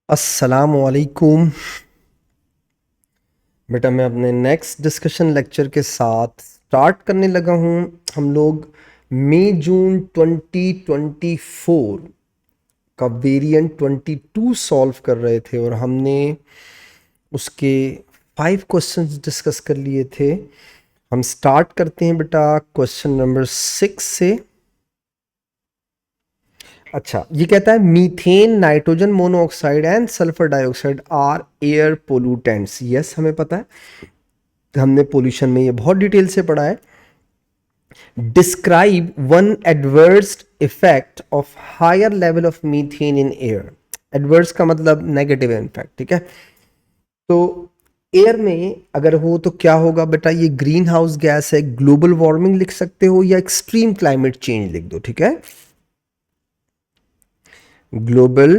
अस्सलामुअलैकुम। बेटा मैं अपने नेक्स्ट डिस्कशन लेक्चर के साथ स्टार्ट करने लगा हूँ। हम लोग मई जून 2024 का वेरिएंट 22 सॉल्व कर रहे थे और हमने उसके 5 क्वेश्चंस डिस्कस कर लिए थे। हम स्टार्ट करते हैं बेटा क्वेश्चन नंबर 6 से। अच्छा, ये कहता है methane, nitrogen monoxide and sulphur dioxide are air pollutants. Yes, हमें पता है, हमने पोल्यूशन में ये बहुत डिटेल से पढ़ा है। Describe one adverse effect of higher level of methane in air. Adverse का मतलब नेगेटिव इम्पैक्ट, ठीक है। तो एयर में अगर हो तो क्या होगा बेटा, ये ग्रीन हाउस गैस है, ग्लोबल वार्मिंग लिख सकते हो या एक्सट्रीम क्लाइमेट चेंज लिख दो, ठीक है। ग्लोबल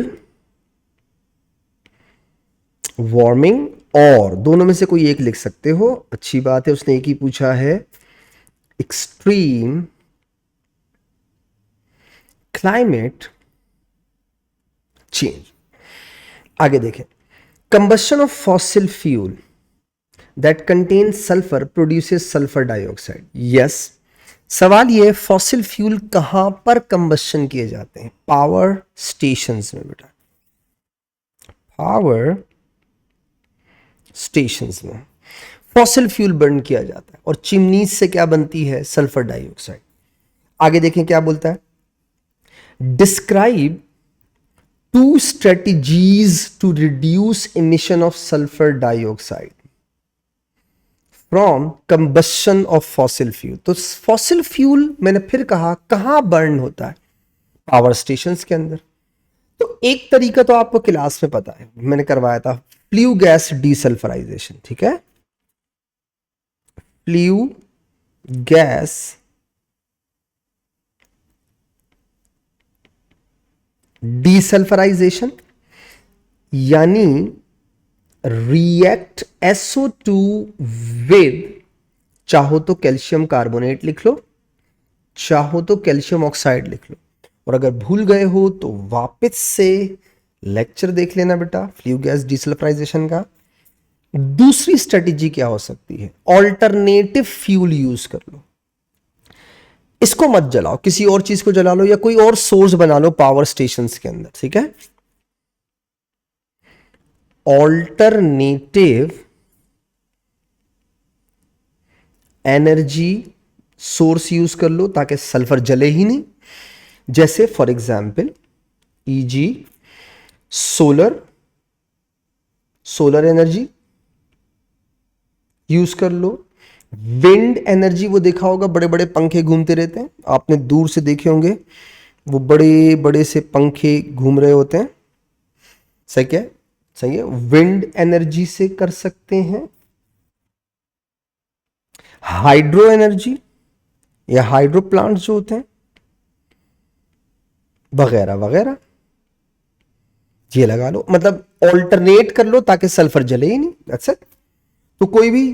वार्मिंग और दोनों में से कोई एक लिख सकते हो, अच्छी बात है। उसने एक ही पूछा है, एक्सट्रीम क्लाइमेट चेंज। आगे देखें, combustion of fossil fuel that contain sulphur produces sulphur dioxide. Yes, सवाल ये, फॉसिल फ्यूल कहां पर कंबशन किए जाते हैं? पावर स्टेशंस में बेटा, पावर स्टेशंस में फॉसिल फ्यूल बर्न किया जाता है और चिमनीज से क्या बनती है? Sulphur dioxide. आगे देखें क्या बोलता है, describe two strategies to reduce emission of sulphur dioxide from combustion of fossil fuel. तो फॉसिल फ्यूल मैंने फिर कहा कहां बर्न होता है? पावर स्टेशंस के अंदर। तो एक तरीका तो आपको क्लास में पता है, मैंने करवाया था, फ्ल्यू गैस डीसल्फराइजेशन, ठीक है। फ्ल्यू गैस डीसल्फराइजेशन यानी रिएक्ट SO2 विद, चाहो तो कैल्शियम कार्बोनेट लिख लो, चाहो तो कैल्शियम ऑक्साइड लिख लो, और अगर भूल गए हो तो वापस से लेक्चर देख लेना बेटा फ्ल्यू गैस डीसल्फराइजेशन का। दूसरी स्ट्रेटेजी क्या हो सकती है? ऑल्टरनेटिव फ्यूल यूज कर लो, इसको मत जलाओ, किसी और चीज को जला लो या कोई और सोर्स बना लो पावर स्टेशंस के अंदर, ठीक है। ऑल्टरनेटिव एनर्जी सोर्स यूज कर लो ताकि सल्फर जले ही नहीं। जैसे for example easy solar energy use कर लो। विंड एनर्जी, वो देखा होगा बड़े बड़े पंखे घूमते रहते हैं, आपने दूर से देखे होंगे, वो बड़े बड़े से पंखे घूम रहे होते हैं, सही क्या? सही है, विंड एनर्जी से कर सकते हैं। हाइड्रो एनर्जी या हाइड्रो प्लांट्स जो होते हैं वगैरह वगैरह, ये लगा लो, मतलब ऑल्टरनेट कर लो ताकि सल्फर जले ही नहीं, दैट्स इट। तो कोई भी,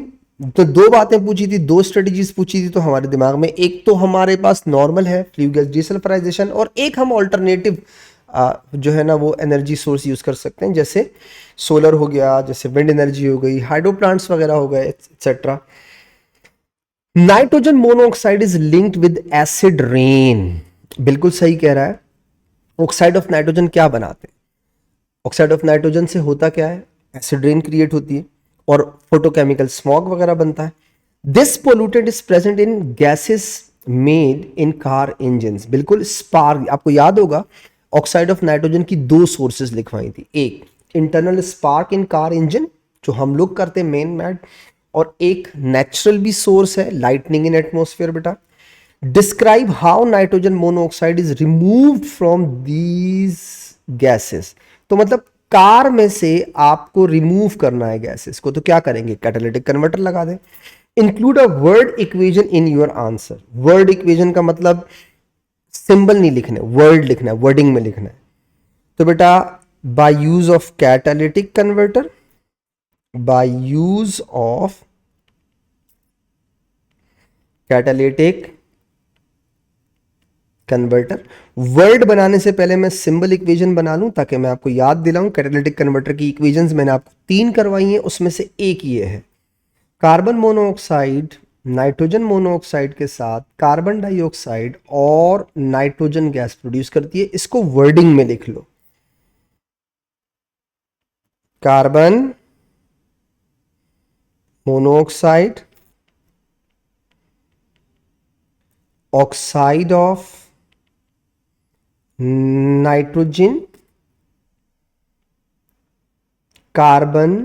तो दो बातें पूछी थी, दो स्ट्रेटजीज पूछी थी, तो हमारे दिमाग में एक तो हमारे पास नॉर्मल है फ्ल्यू गैस डीसल्फराइजेशन, और एक हम ऑल्टरनेटिव जो है ना वो एनर्जी सोर्स यूज कर सकते हैं, जैसे सोलर हो गया, जैसे विंड एनर्जी हो गई, हाइड्रो प्लांट्स वगैरह हो गए, etcetera. Nitrogen monoxide is linked with acid rain, बिल्कुल सही कह रहा है। ऑक्साइड ऑफ नाइट्रोजन क्या बनाते हैं? ऑक्साइड ऑफ नाइट्रोजन से होता क्या है? एसिड रेन क्रिएट होती है और फोटोकेमिकल स्मॉग वगैरह बनता है। This pollutant is present in gases made in car engine. बिल्कुल, स्पार्क, आपको याद होगा ऑक्साइड ऑफ नाइट्रोजन की दो सोर्सेज लिखवाई थी, एक internal spark in car engine जो हम लोग करते हैं मेन मैड, और एक नेचुरल भी सोर्स है लाइटनिंग इन एटमोस्फेयर बेटा। Describe how nitrogen monoxide is removed from these gases. तो मतलब कार में से आपको रिमूव करना है गैसेस को, तो क्या करेंगे? कैटालिटिक कन्वर्टर लगा दें। Include a word equation in your answer. Word equation का मतलब सिंबल नहीं लिखना है, वर्ड लिखना है, वर्डिंग में लिखना है। तो बेटा by use of catalytic converter, by use of catalytic converter. Word बनाने से पहले मैं सिंबल इक्वेशन बना लूं ताकि मैं आपको याद दिलाऊं। कैटालिटिक कन्वर्टर की इक्वेशंस मैंने आपको 3 करवाई हैं, उसमें से एक ये है। कार्बन मोनोऑक्साइड नाइट्रोजन मोनोऑक्साइड के साथ कार्बन डाइऑक्साइड और नाइट्रोजन गैस प्रोड्यूस करती है। इसको वर्डिंग में लिख लो, carbon monoxide oxide of nitrogen carbon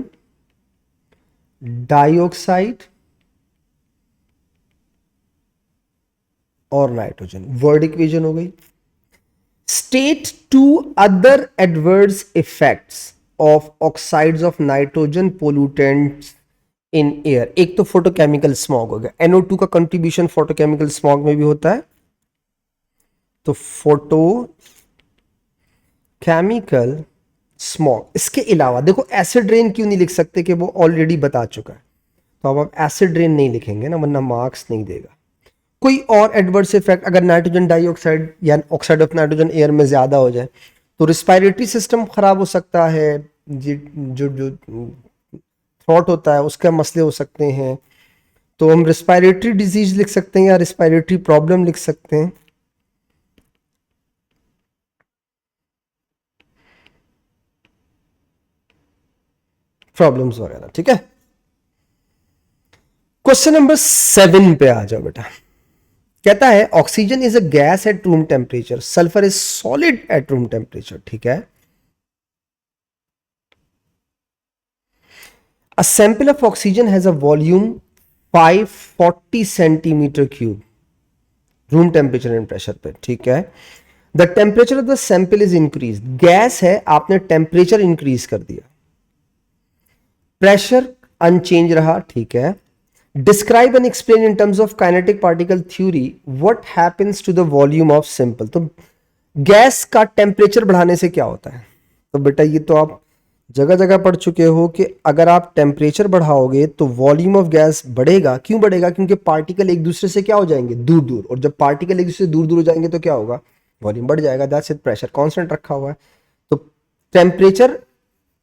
dioxide और नाइट्रोजन। वर्ड इक्वेशन हो गई। State 2 other adverse effects of oxides of nitrogen pollutants in air. एक तो फोटोकेमिकल स्मॉग हो गया, NO2 का कंट्रीब्यूशन फोटोकेमिकल स्मॉग में भी होता है। तो फोटो केमिकल स्मॉग। इसके अलावा देखो एसिड रेन क्यों नहीं लिख सकते कि वो ऑलरेडी बता चुका है, तो अब आप एसिड रेन नहीं लिखेंगे ना, वरना मार्क्स नहीं देगा। कोई और एडवर्स इफेक्ट, अगर नाइट्रोजन डाइऑक्साइड या ऑक्साइड ऑफ नाइट्रोजन एयर में ज्यादा हो जाए तो रिस्पायरेटरी सिस्टम खराब हो सकता है, जो जो थ्रोट होता है उसके मसले हो सकते हैं। तो हम रिस्पायरेटरी डिजीज लिख सकते हैं या रिस्पायरेटरी प्रॉब्लम लिख सकते हैं, प्रॉब्लम्स वगैरह। ठीक है, क्वेश्चन नंबर 7 पे आ जाओ बेटा। कहता है oxygen is a gas at room temperature, sulphur is solid at room temperature. ठीक है, a sample of oxygen has a volume 540 centimetre cube room temperature and pressure पे। ठीक है, the temperature of the sample is increase. Gas है, आपने temperature increase कर दिया, pressure unchange रहा। ठीक है, describe and explain in terms of kinetic particle theory what happens to the volume of sample. तो गैस का टेम्परेचर बढ़ाने से क्या होता है? तो बेटा ये तो आप जगह जगह पढ़ चुके हो कि अगर आप टेम्परेचर बढ़ाओगे तो वॉल्यूम ऑफ गैस बढ़ेगा। क्यों बढ़ेगा? क्योंकि पार्टिकल एक दूसरे से क्या हो जाएंगे, दूर दूर, और जब पार्टिकल एक दूसरे से दूर दूर हो जाएंगे तो क्या होगा, वॉल्यूम बढ़ जाएगा। दैट्स इट, प्रेशर कांस्टेंट रखा हुआ है। तो temperature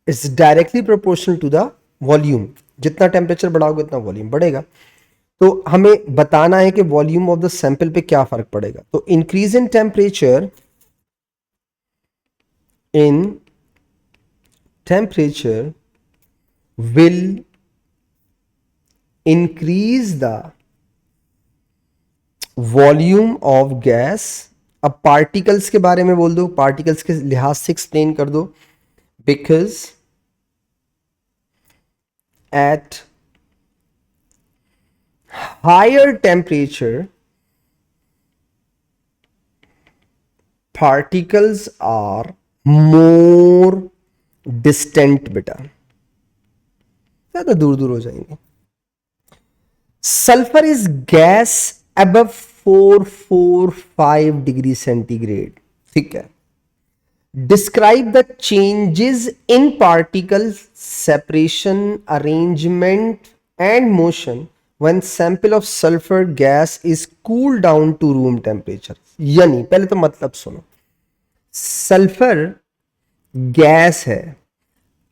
is directly proportional to the volume. जितना टेम्परेचर बढ़ाओगे उतना वॉल्यूम बढ़ेगा। तो हमें बताना है कि वॉल्यूम ऑफ द सैंपल पे क्या फर्क पड़ेगा। तो increase in temperature will increase the volume of gas। अब पार्टिकल्स के बारे में बोल दो, पार्टिकल्स के लिहाज से एक्सप्लेन कर दो। Because at higher temperature particles are more distant. बेटा ज्यादा दूर दूर हो जाएंगे। Sulphur is gas above 445 degree centigrade. ठीक है, describe the changes in particle separation arrangement and motion when sample of sulphur gas is cool down to room temperature. यानी पहले तो मतलब सुनो, सल्फर गैस है,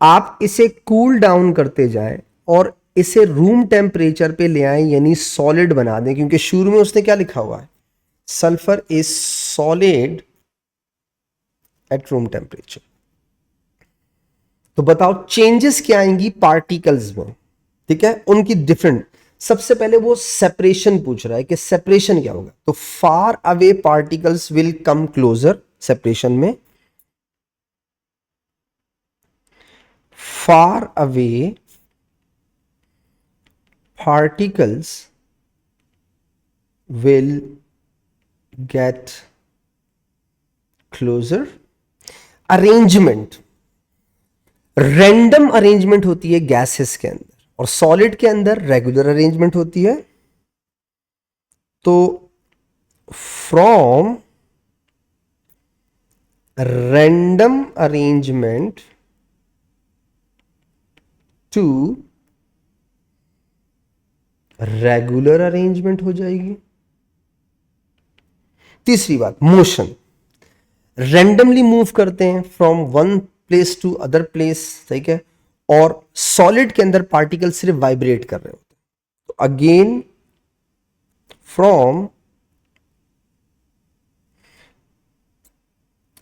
आप इसे कूल डाउन करते जाएं और इसे रूम टेम्परेचर पे ले आए, यानी सॉलिड बना दें। क्योंकि शुरू में उसने क्या लिखा हुआ है, sulphur is solid at room temperature. तो बताओ चेंजेस क्या आएंगी पार्टिकल्स में। ठीक है, उनकी डिफरेंट। सबसे पहले वो सेपरेशन पूछ रहा है कि सेपरेशन क्या होगा। तो far away particles will come closer. Separation में far away particles will get closer। Arrangement, random arrangement होती है गैसेस के अंदर, और सॉलिड के अंदर रेगुलर अरेंजमेंट होती है। तो from random arrangement to regular arrangement हो जाएगी। तीसरी बात, मोशन, रैंडमली मूव करते हैं from one place to other place, ठीक है, और सॉलिड के अंदर पार्टिकल सिर्फ वाइब्रेट कर रहे होते हैं। तो again from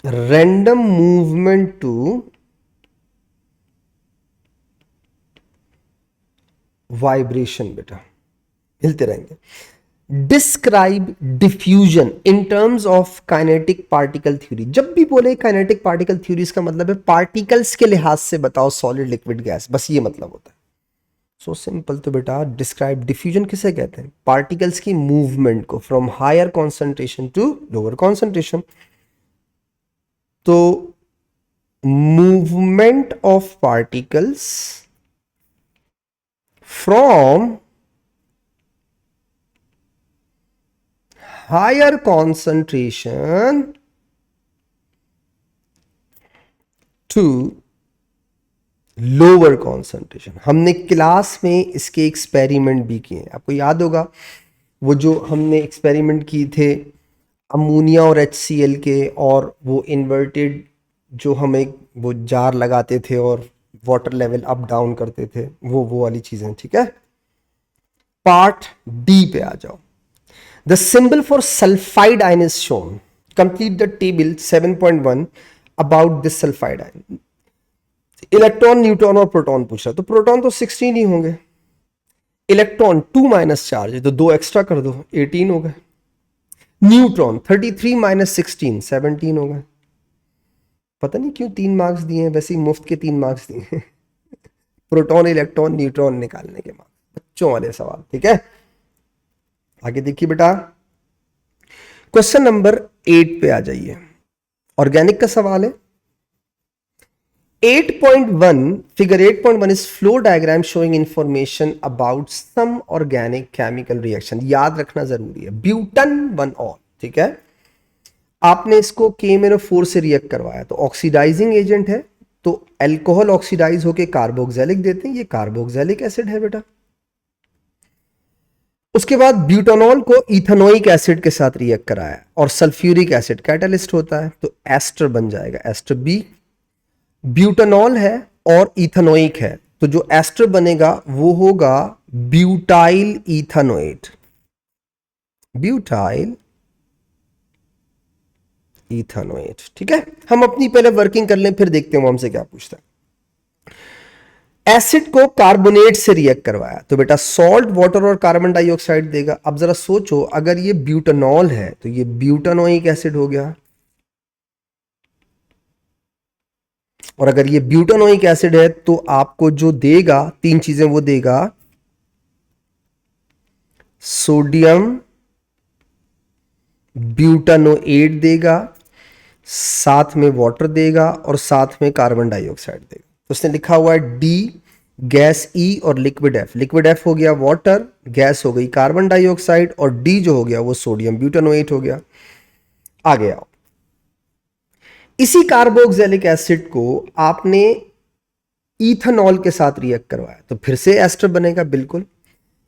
random movement to vibration, बेटा हिलते रहेंगे। Describe diffusion in terms of kinetic particle theory. जब भी बोले काइनेटिक पार्टिकल थ्योरी, इसका मतलब है पार्टिकल्स के लिहाज से बताओ सॉलिड लिक्विड गैस, बस ये मतलब होता है। So simple. तो बेटा डिस्क्राइब डिफ्यूजन किसे कहते हैं? पार्टिकल्स की मूवमेंट को from higher concentration to lower concentration. तो movement of particles from higher concentration to lower concentration। हमने क्लास में इसके एक्सपेरिमेंट भी किए हैं, आपको याद होगा वो जो हमने एक्सपेरिमेंट किए थे अमोनिया और HCl के, और वो इन्वर्टेड जो हम एक वो जार लगाते थे और वाटर लेवल अप डाउन करते थे, वो वाली चीजें, ठीक है। पार्ट डी पे आ जाओ। The symbol for sulfide ion is shown. Complete the table 7.1 about this sulfide ion. Electron, neutron और प्रोटॉन पूछ रहा, तो प्रोटॉन तो 16 ही होंगे, इलेक्ट्रॉन 2 माइनस चार्ज है तो 2 एक्स्ट्रा कर दो, 18 हो गए। न्यूट्रॉन 33 माइनस 16, 17 हो गए। पता नहीं क्यों 3 मार्क्स दिए हैं, वैसे ही मुफ्त के 3 मार्क्स दिए हैं। प्रोटॉन, इलेक्ट्रॉन, न्यूट्रॉन निकालने के मार्क्स, बच्चों वाले सवाल, ठीक है। आगे देखिए बेटा, क्वेश्चन नंबर 8 पे आ जाइए। ऑर्गेनिक का सवाल है। 8.1 figure 8.1 is flow diagram showing information about some organic chemical reaction. याद रखना जरूरी है, ब्यूटन 1 ऑल, ठीक है। आपने इसको KMnO4 से रिएक्ट करवाया तो ऑक्सीडाइजिंग एजेंट है, तो अल्कोहल ऑक्सीडाइज होकर कार्बोक्सिलिक देते हैं, ये कार्बोक्सिलिक एसिड है बेटा। उसके बाद ब्यूटानॉल को इथेनोइक एसिड के साथ रिएक्ट कराया और सल्फ्यूरिक एसिड कैटालिस्ट होता है, तो एस्टर बन जाएगा, एस्टर बी। ब्यूटानॉल है और इथेनोइक है, तो जो एस्टर बनेगा वो होगा ब्यूटाइल इथेनोएट, ब्यूटाइल इथेनोएट, ठीक है। हम अपनी पहले वर्किंग कर लें, फिर देखते हैं वो हमसे क्या पूछता है। एसिड को कार्बोनेट से रिएक्ट करवाया तो बेटा सॉल्ट, वाटर और कार्बन डाइऑक्साइड देगा। अब जरा सोचो, अगर ये ब्यूटानॉल है तो ये ब्यूटानोइक एसिड हो गया, और अगर ये ब्यूटानोइक एसिड है तो आपको जो देगा 3 चीजें वो देगा, सोडियम ब्यूटानोएट देगा, साथ में वाटर देगा और साथ में कार्बन डाइऑक्साइड देगा। तो उसने लिखा हुआ है डी गैस, ई और लिक्विड एफ। लिक्विड एफ हो गया वाटर, गैस हो गई कार्बन डाइऑक्साइड, और डी जो हो गया वो सोडियम ब्यूटानोएट हो गया। आगे आओ, इसी कार्बोक्सिलिक एसिड को आपने इथेनॉल के साथ रिएक्ट करवाया तो फिर से एस्टर बनेगा, बिल्कुल।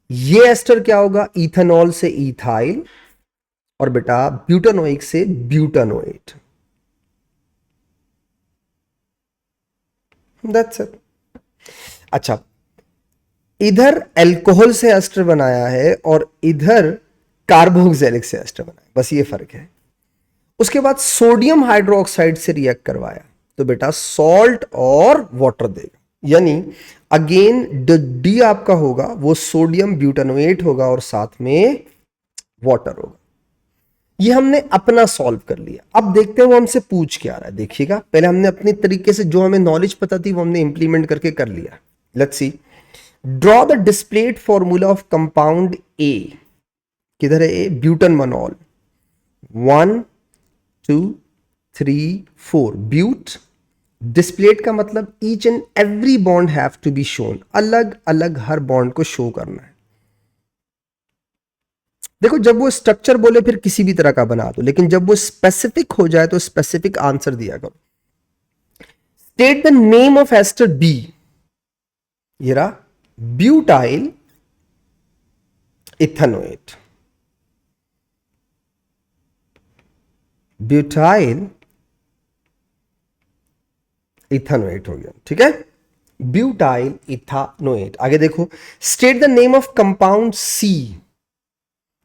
ये एस्टर क्या होगा, इथेनॉल से इथाइल और बेटा ब्यूटानोइक से ब्यूटानोएट। That's it. अच्छा, इधर अल्कोहल से एस्टर बनाया है और इधर कार्बोक्सिलिक से एस्टर बनाया, बस ये फर्क है। उसके बाद सोडियम हाइड्रोक्साइड से रिएक्ट करवाया तो बेटा सॉल्ट और वाटर देगा, यानी अगेन डी आपका होगा वो सोडियम ब्यूटानोएट होगा और साथ में वाटर होगा। ये हमने अपना सॉल्व कर लिया। अब देखते हैं वो हमसे पूछ क्या रहा है। देखिएगा, पहले हमने अपने तरीके से जो हमें नॉलेज पता थी वो हमने इंप्लीमेंट करके कर लिया। Let's see, draw the displayed formula of compound A. किधर है ए? ब्यूटानॉल। 1 2 3 4 ब्यूट। डिस्प्लेड का मतलब each and every bond have to be shown, अलग अलग हर बॉन्ड को शो करना है। देखो, जब वो स्ट्रक्चर बोले फिर किसी भी तरह का बना दो, लेकिन जब वो स्पेसिफिक हो जाए तो स्पेसिफिक आंसर दिया करो। State the name of ester B. ये रहा ब्यूटाइल इथेनोएट। ब्यूटाइल इथानोएट हो गया, ठीक है, ब्यूटाइल इथानोएट। आगे देखो, state the name of compound C,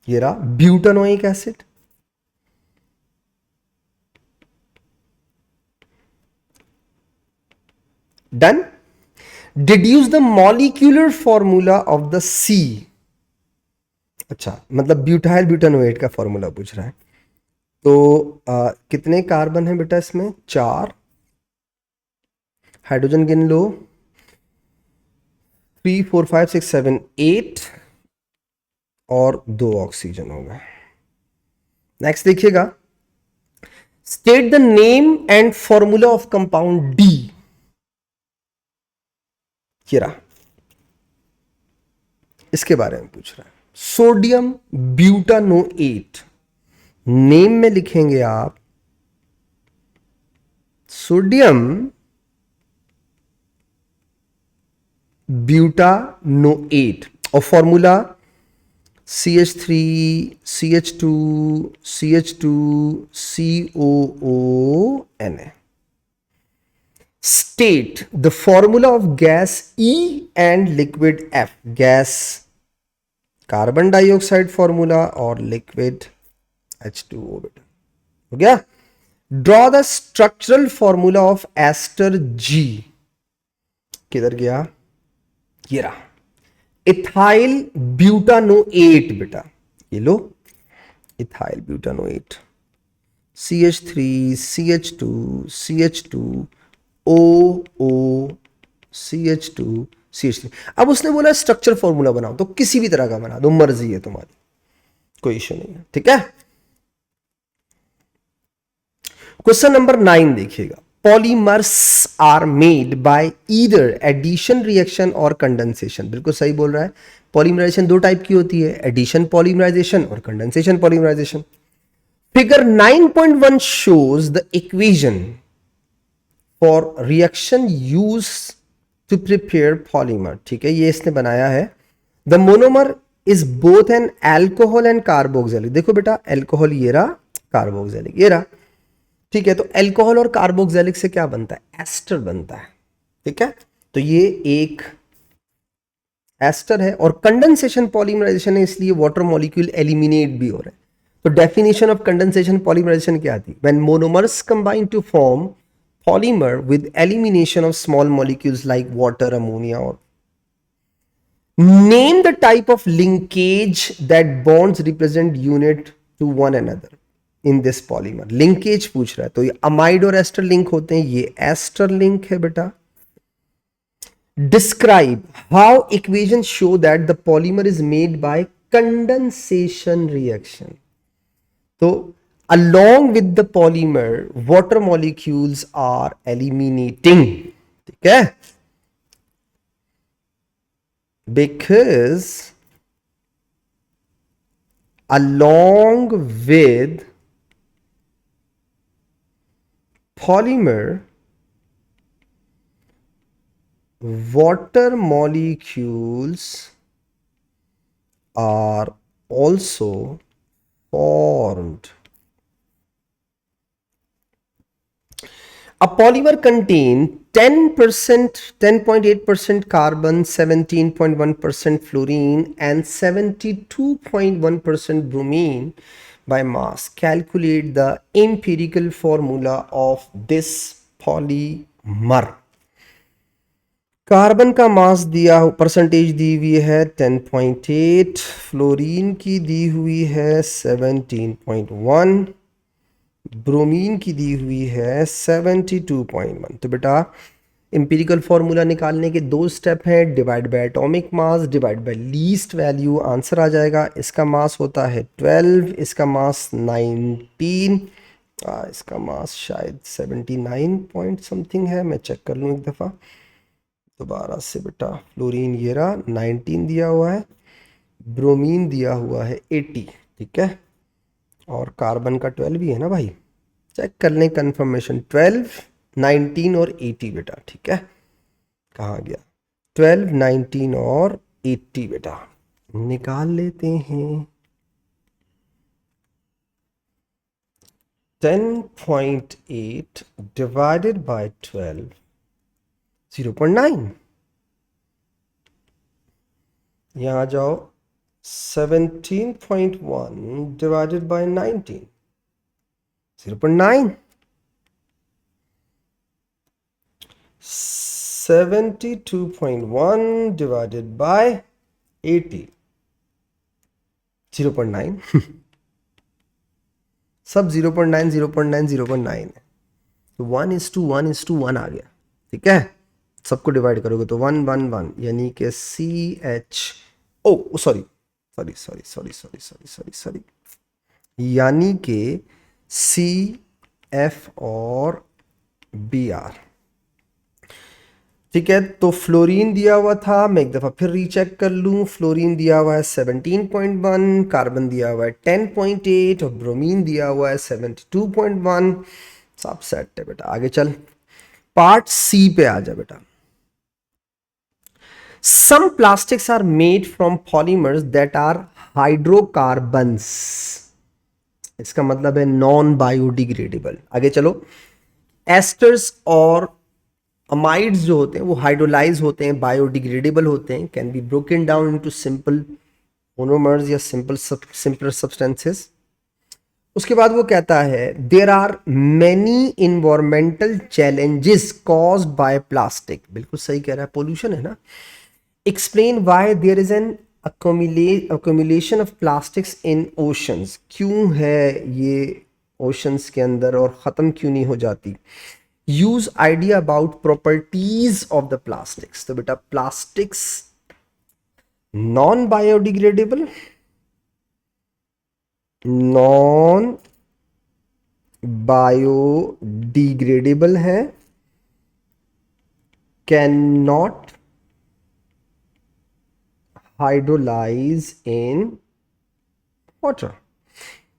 ये रहा butanoic acid. Done. Deduce the molecular formula of the C. अच्छा, मतलब ब्यूटाइल ब्यूटानोएट का फॉर्मूला पूछ रहा है। तो कितने कार्बन है बेटा इसमें? 4। हाइड्रोजन गिन लो, 3 4 5 6 7 8 और 2 ऑक्सीजन होगा। नेक्स्ट देखिएगा, state the name and formula of compound D. इसके बारे में पूछ रहा है। सोडियम ब्यूटानोएट, नेम में लिखेंगे आप सोडियम ब्यूटानोएट और formula CH3 CH2 CH2 COON। State the formula of gas E and liquid F। Gas carbon dioxide formula और लिक्विड H2O बेटा, हो गया। Draw the structural formula of ester G। किधर गया? ये रहा, इथाइल ब्यूटानोएट बेटा, ये लो ethyl ब्यूटानोएट, CH3 CH2 CH2 OO CH2 CH3। अब उसने बोला स्ट्रक्चर फॉर्मूला बनाओ, तो किसी भी तरह का बना दो, मर्जी है तुम्हारी, कोई इश्यू नहीं है, ठीक है। क्वेश्चन नंबर 9 देखिएगा, polymers are made by either addition reaction और कंडेंसेशन। बिल्कुल सही बोल रहा है। पॉलीमराइजेशन दो टाइप की होती है, एडिशन पॉलीमराइजेशन और condensation polymerisation. Figure 9.1 shows the equation for reaction used to prepare polymer। ठीक है, ये इसने बनाया है। The monomer is both an alcohol and carboxylic। देखो बेटा, एल्कोहल ये रहा, कार्बोक्सिलिक ये रहा, ठीक है। तो एल्कोहल और कार्बोक्सिलिक से क्या बनता है? एस्टर बनता है, ठीक है। तो ये एक एस्टर है और कंडेंसेशन पॉलीमराइजेशन है, इसलिए वाटर मॉलिक्यूल एलिमिनेट भी हो रहे हैं। तो डेफिनेशन ऑफ कंडेंसेशन पॉलीमराइजेशन क्या आती है? When monomers combine to form polymer with elimination of small molecules like water, ammonia. और name the type of linkage that bonds represent unit to one another in this polymer. Linkage पूछ रहा है, तो ये amide और ester link होते हैं, ये एस्टर लिंक है बेटा। Describe how equations show that the polymer is made by condensation reaction। तो along with the polymer water molecules are eliminating, ठीक है, because along with polymer water molecules are also formed। A polymer contain 10%, 10.8% carbon, 17.1% fluorine and 72.1% bromine by mass। Calculate the empirical formula of this polymer। Carbon का मास दिया, percentage दी हुई है 10.8, fluorine की दी हुई है 17.1, bromine की दी हुई है 72.1। तो बेटा एम्पिरिकल फॉर्मूला निकालने के दो स्टेप हैं, divide by atomic mass, divide by least value. Answer आ जाएगा, इसका मास होता है 12, इसका मास 19, इसका मास शायद 79 पॉइंट समथिंग है, मैं चेक कर लूँ एक दफ़ा दोबारा से बेटा। फ्लोरीन ये रहा 19 दिया हुआ है, ब्रोमीन दिया हुआ है 80, ठीक है, और कार्बन का 12 ही है ना भाई, चेक कर लें कंफर्मेशन। 12, 19 और 80 बेटा, ठीक है। कहाँ गया? 12, 19 और 80 बेटा, निकाल लेते हैं। 10.8 divided by 12, 0.9. यहाँ जाओ, 17.1 divided by 19, 0.9. 72.1 divided by 80, 0.9. सब 0.9 0.9 0.9 है, तो 1:1:1 आ गया, ठीक है। सबको डिवाइड करोगे तो 1 1 1, यानी कि सॉरी, यानी कि CF और Br, ठीक है। तो फ्लोरीन दिया हुआ था, मैं एक दफ़ा फिर रीचेक कर लूँ। फ्लोरीन दिया हुआ है 17.1, कार्बन दिया हुआ है 10.8 और ब्रोमीन दिया हुआ है 72.1। सब सेट है बेटा, आगे चल। पार्ट सी पे आ जा बेटा। Some plastics are made from polymers that are hydrocarbons, इसका मतलब है नॉन बायोडिग्रेडेबल। आगे चलो। एस्टर्स और अमाइड्स जो होते हैं वो हाइड्रोलाइज होते हैं, बायोडिग्रेडेबल होते हैं, can be broken down into simple monomers या सिंपलर सब्सटेंसेस। उसके बाद वो कहता है there are many environmental challenges caused by plastic. बिल्कुल सही कह रहा है, पोल्यूशन है ना। Explain why there is an accumulation of plastics in oceans, क्यों है ये ओशंस के अंदर और ख़त्म क्यों नहीं हो जाती। Use idea about properties of the plastics. तो बेटा plastics non biodegradable, non biodegradable है, can not hydrolyse in water,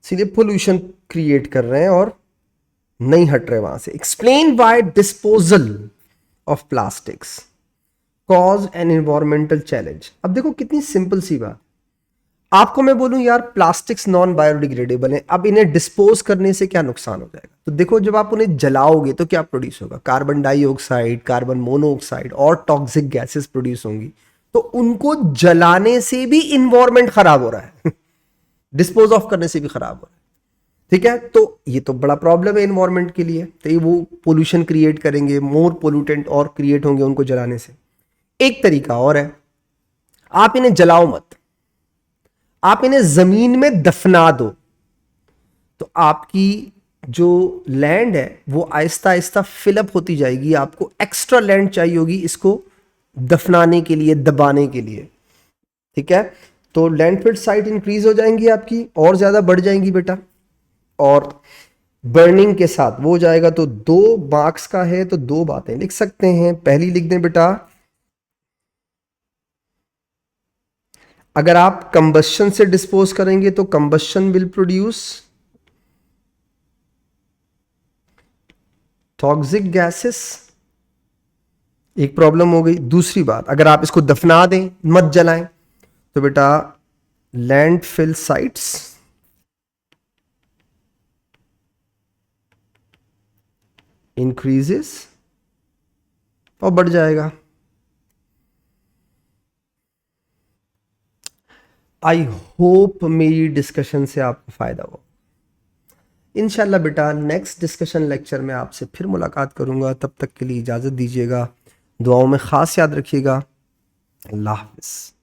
सीधे पोल्यूशन क्रिएट कर रहे हैं और नहीं हट रहे वहां से। Explain why disposal of plastics cause an environmental challenge. अब देखो कितनी सिंपल सी बात, आपको मैं बोलूं यार प्लास्टिक्स नॉन बायोडिग्रेडेबल हैं, अब इन्हें डिस्पोज करने से क्या नुकसान हो जाएगा। तो देखो जब आप उन्हें जलाओगे तो क्या प्रोड्यूस होगा, कार्बन डाइऑक्साइड, कार्बन मोनोऑक्साइड और टॉक्सिक गैसेस प्रोड्यूस होंगी। तो उनको जलाने से भी इन्वायरमेंट खराब हो रहा है डिस्पोज ऑफ करने से भी खराब हो रहा है, ठीक है। तो ये तो बड़ा प्रॉब्लम है इन्वायरमेंट के लिए, तो ये वो पोल्यूशन क्रिएट करेंगे, मोर पोल्यूटेंट और क्रिएट होंगे उनको जलाने से। एक तरीका और है, आप इन्हें जलाओ मत, आप इन्हें जमीन में दफना दो, तो आपकी जो लैंड है वो आहिस्ता आहिस्ता फिलअप होती जाएगी। आपको एक्स्ट्रा लैंड चाहिए होगी इसको दफनाने के लिए, दबाने के लिए, ठीक है। तो लैंडफिल साइट इंक्रीज हो जाएंगी आपकी, और ज्यादा बढ़ जाएंगी बेटा। और बर्निंग के साथ वो हो जाएगा। तो 2 मार्क्स का है तो 2 बातें लिख सकते हैं। पहली लिख दें बेटा, अगर आप कंबस्शन से डिस्पोज करेंगे तो combustion will produce toxic gases, एक प्रॉब्लम हो गई। दूसरी बात, अगर आप इसको दफना दें, मत जलाएं, तो बेटा लैंडफिल साइट्स इंक्रीजेस और बढ़ जाएगा। आई होप मेरी डिस्कशन से आपको फायदा हो। इंशाल्लाह बेटा नेक्स्ट डिस्कशन लेक्चर में आपसे फिर मुलाकात करूंगा, तब तक के लिए इजाज़त दीजिएगा। दुआओं में ख़ास याद रखिएगा। अल्लाह हाफ़िज़।